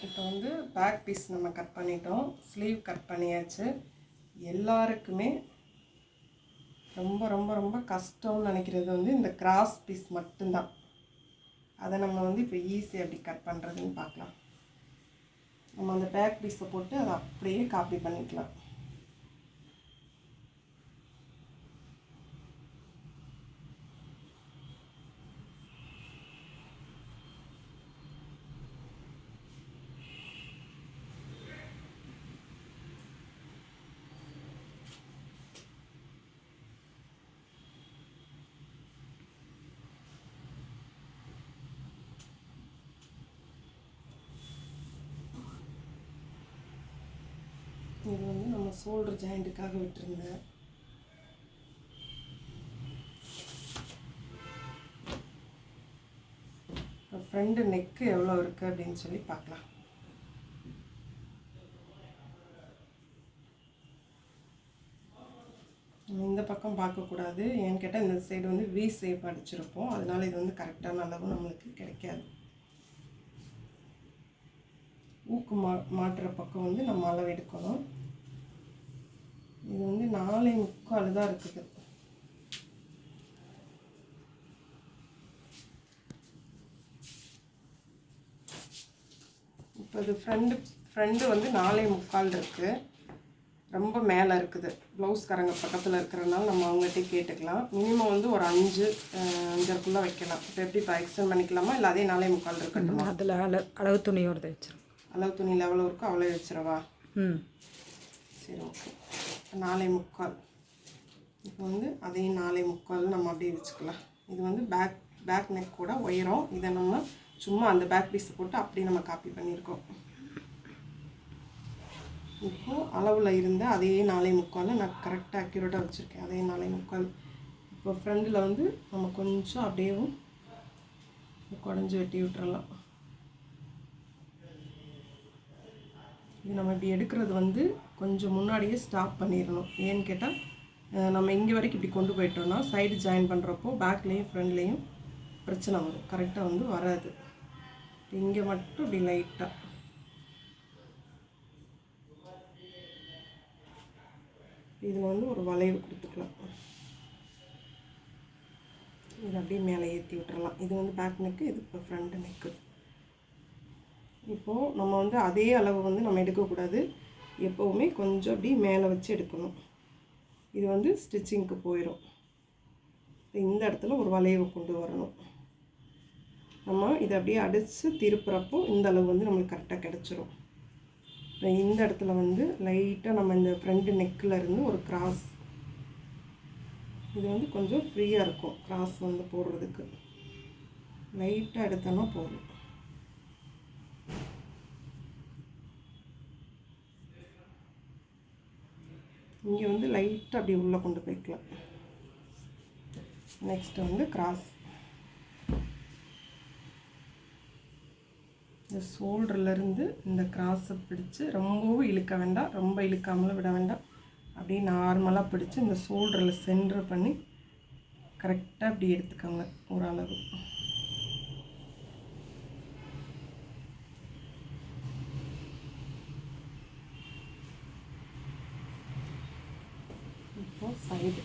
இப்போ வந்து back piece நம்ம கட் பண்ணிட்டோம், ஸ்லீவ் கட் பண்ணியாச்சு. எல்லாருக்குமே ரொம்ப ரொம்ப ரொம்ப கஷ்டம்னு நினைக்கிறது வந்து இந்த கிராஸ் பீஸ் மட்டும்தான். அதை நம்ம வந்து இப்போ ஈஸியாக எப்படி கட் பண்ணுறதுன்னு பார்க்கலாம். நம்ம அந்த பேக் பீஸை போட்டு அதை அப்படியே காப்பி பண்ணிக்கலாம். இது வந்து நம்ம ஷோல்டர் ஜாயிண்ட்டுக்காக விட்டுருந்தேன். ஃப்ரண்ட் நெக்கு எவ்வளோ இருக்குது அப்படின்னு சொல்லி பார்க்கலாம். இந்த பக்கம் பார்க்கக்கூடாது, ஏன்னு கேட்டால் இந்த சைடு வந்து வி ஷேப் அடிச்சிருப்போம், அதனால இது வந்து கரெக்டான அளவு நம்மளுக்கு கிடைக்காது. ஊக்கு மாட்டுற பக்கம் வந்து நம்ம அளவு எடுக்கணும். இது வந்து 4.75 தான் இருக்குது. இப்போ இது ஃப்ரண்டு வந்து 4.75 இருக்குது, ரொம்ப மேலே இருக்குது. ப்ளவுஸ்காரங்க பக்கத்தில் இருக்கிறதுனால நம்ம அவங்ககிட்ட கேட்டுக்கலாம். மினிமம் வந்து ஒரு 5.5 வைக்கலாம். இப்போ எப்படி இப்போ எக்ஸ்டெண்ட் பண்ணிக்கலாமா, இல்லை அதே 4.75 இருக்கட்டும்? அதில் அளவு துணியோடு வச்சிடும். அளவு துணி எவ்வளோ இருக்கோ அவ்வளோ வச்சிடவா? சரி, ஓகே. 4.75. இப்போ வந்து அதையும் 4.75 நம்ம அப்படியே வச்சுக்கலாம். இது வந்து பேக் நெக் கூட உயரம். இதை நம்ம சும்மா அந்த பேக் பீஸை போட்டு அப்படியே நம்ம காப்பி பண்ணியிருக்கோம். இப்போது அளவில் இருந்த அதே 4.75 நான் கரெக்டாக அக்யூரேட்டாக வச்சுருக்கேன். அதே 4.75. இப்போ ஃப்ரண்டில் வந்து நம்ம கொஞ்சம் அப்படியேவும் குடஞ்சி வெட்டி விட்டுறலாம். இது நம்ம இப்படி எடுக்கிறது வந்து கொஞ்சம் முன்னாடியே ஸ்டாப் பண்ணிடணும். ஏன்னு கேட்டால் நம்ம இங்கே வரைக்கும் இப்படி கொண்டு போயிட்டோம்னா சைடு ஜாயின் பண்ணுறப்போ பேக்லேயும் ஃப்ரண்ட்லேயும் பிரச்சனை வரும், கரெக்டாக வந்து வராது. இங்கே மட்டும் இப்படி லைட்டாக இதில் வந்து ஒரு வளைவு கொடுத்துக்கலாம். இது அப்படியே மேலே ஏற்றி விட்டுறலாம். இது வந்து பேக் நெக்கு, இது இப்போ ஃப்ரண்ட் நெக்கு. இப்போது நம்ம வந்து அதே அளவு வந்து நம்ம எடுக்கக்கூடாது, எப்போவுமே கொஞ்சம் அப்படி மேலே வச்சு எடுக்கணும். இது வந்து ஸ்டிச்சிங்க்கு போயிடும். இந்த இடத்துல ஒரு வளைவு கொண்டு வரணும். நம்ம இதை அப்படியே அடித்து திருப்புறப்போ இந்த அளவு வந்து நம்மளுக்கு கரெக்டாக கிடச்சிரும். இந்த இடத்துல வந்து லைட்டாக நம்ம இந்த ஃப்ரண்ட் நெக்கில் இருந்து ஒரு கிராஸ், இது வந்து கொஞ்சம் ஃப்ரீயாக இருக்கும் கிராஸ் வந்து போடுறதுக்கு. லைட்டாக எடுத்தோன்னா போதும். இங்கே வந்து லைட்டாக அப்படி உள்ளே கொண்டு போய்க்கலாம். நெக்ஸ்ட்டு வந்து கிராஸ். இந்த ஷோல்டர்லேருந்து இந்த கிராஸை பிடிச்சி ரொம்பவும் இழுக்க வேண்டாம், ரொம்ப இழுக்காமலும் விட வேண்டாம். அப்படியே நார்மலாக பிடிச்சி இந்த ஷோல்டரில் சென்டர் பண்ணி கரெக்டாக அப்படி எடுத்துக்கோங்க ஓரளவு. இப்போது சைடு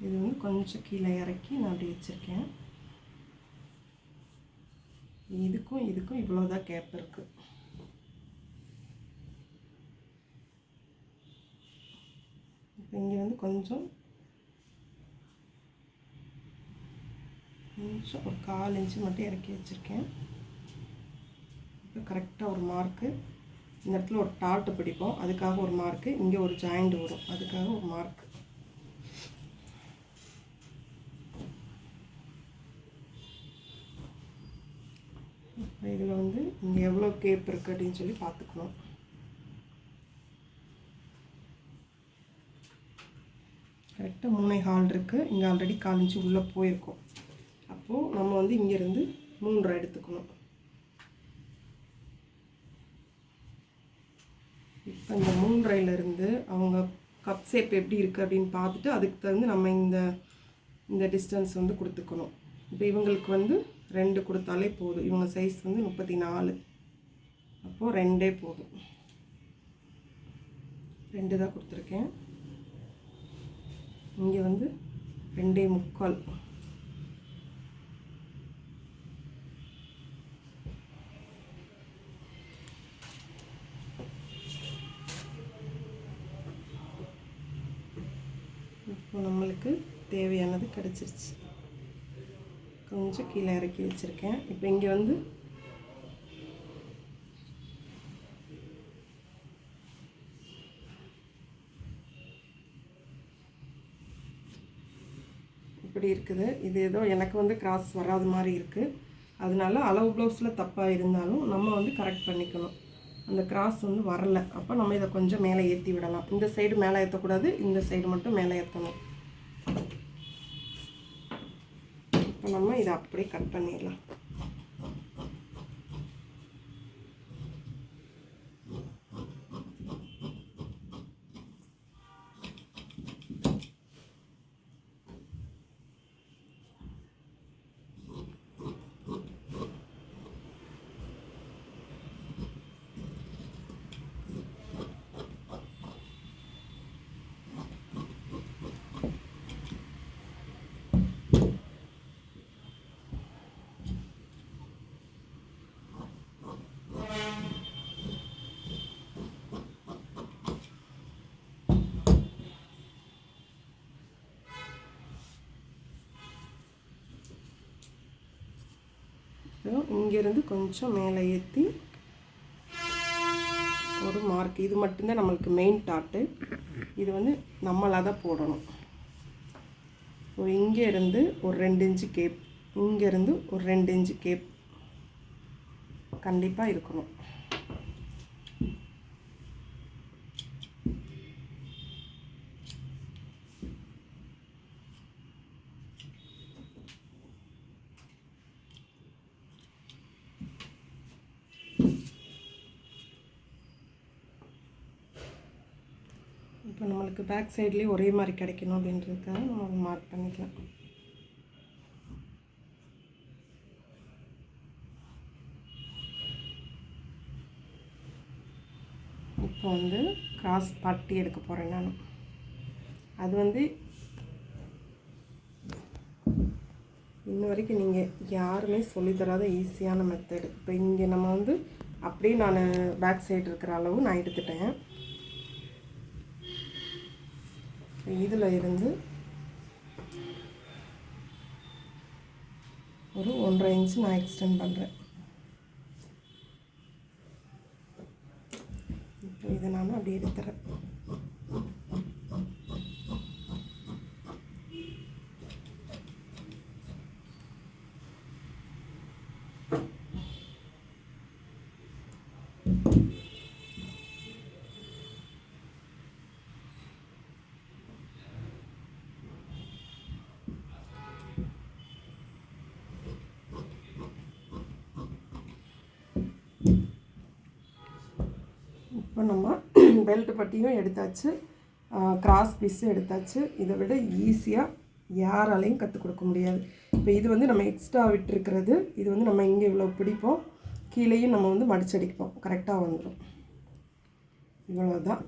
இது வந்து கொஞ்சம் கீழே இறக்கி நான் அப்படி வச்சுருக்கேன். இதுக்கும் இதுக்கும் இவ்வளோதான் கேப் இருக்குது. இப்போ இங்கே வந்து கொஞ்சம் ஒரு 1/4 இன்ச்சு மட்டும் இறக்கி வச்சுருக்கேன். இப்போ கரெக்டாக ஒரு மார்க்கு, இந்த இடத்துல ஒரு டாட்டு பிடிப்போம், அதுக்காக ஒரு மார்க்கு, இங்கே ஒரு ஜாயிண்ட் வரும், அதுக்காக ஒரு மார்க்கு. இதில் வந்து இங்கே எவ்வளோ கேப் இருக்குது அப்படின்னு சொல்லி பார்த்துக்கணும். கரெக்டாக 3.25 இருக்குது. இங்கே ஆல்ரெடி 1/4 இன்ச்சு உள்ளே போயிருக்கோம். அப்போது நம்ம வந்து இங்கேருந்து 3.5 எடுத்துக்கணும். இப்போ இந்த 3.5லேருந்து அவங்க கப் ஷேப் எப்படி இருக்குது அப்படின்னு பார்த்துட்டு அதுக்கு தகுந்து நம்ம இந்த டிஸ்டன்ஸ் வந்து கொடுத்துக்கணும். இப்போ இவங்களுக்கு வந்து 2 கொடுத்தாலே போதும். இவங்க சைஸ் வந்து 34, அப்போது 2 போதும். 2 தான் கொடுத்துருக்கேன். இங்கே வந்து 2.25. இப்போ நம்மளுக்கு தேவையானது கிடச்சிருச்சு. கொஞ்சம் கீழே இறக்கி வச்சுருக்கேன். இப்போ இங்கே வந்து இப்படி இருக்குது. இது ஏதோ எனக்கு வந்து கிராஸ் வராத மாதிரி இருக்குது. அதனால அளவு ப்ளவுஸில் தப்பாக இருந்தாலும் நம்ம வந்து கரெக்ட் பண்ணிக்கணும். அந்த கிராஸ் வந்து வரலை, அப்போ நம்ம இதை கொஞ்சம் மேலே ஏற்றி விடலாம். இந்த சைடு மேலே ஏற்றக்கூடாது, இந்த சைடு மட்டும் மேலே ஏற்றணும். இப்போ நம்ம இதை அப்படியே கட் பண்ணிடலாம். இங்கேருந்து கொஞ்சம் மேலே ஏற்றி ஒரு மார்க். இது மட்டும்தான் நம்மளுக்கு மெயின் டாட்டு. இது வந்து நம்மளாக தான் போடணும். இங்கேருந்து ஒரு 2 இன்ச்சு கேப், இங்கேருந்து ஒரு 2 இன்ச்சு கேப் கண்டிப்பாக இருக்கணும். இப்போ நம்மளுக்கு பேக் சைட்லேயே ஒரே மாதிரி கிடைக்கணும் அப்படின்றதுக்காக நம்ம மார்க் பண்ணிக்கலாம். இப்போ வந்து கிராஸ் பட்டி எடுக்க போகிறேன் நான். அது வந்து இன்ன வரைக்கும் நீங்கள் யாருமே சொல்லித்தராத ஈஸியான மெத்தடு. இப்போ இங்கே நம்ம வந்து அப்படியே நான் பேக் சைடு இருக்கிற அளவு நான் எடுத்துட்டேன். இதில் இருந்து ஒரு 1.5 இன்ச்சு நான் எக்ஸ்டெண்ட் பண்ணுறேன். இப்போ இதை நான் அப்படி எடுத்துறேன். இப்போ நம்ம பெல்ட் பட்டியும் எடுத்தாச்சு, கிராஸ் பீஸும் எடுத்தாச்சு. இதை விட ஈஸியாக யாராலையும் கற்றுக் கொடுக்க முடியாது. இப்போ இது வந்து நம்ம எக்ஸ்ட்ரா விட்டுருக்கிறது. இது வந்து நம்ம இங்கே இவ்வளோ பிடிப்போம், கீழேயும் நம்ம வந்து மடிச்சடிப்போம், கரெக்டாக வந்துடும். இவ்வளோதான்.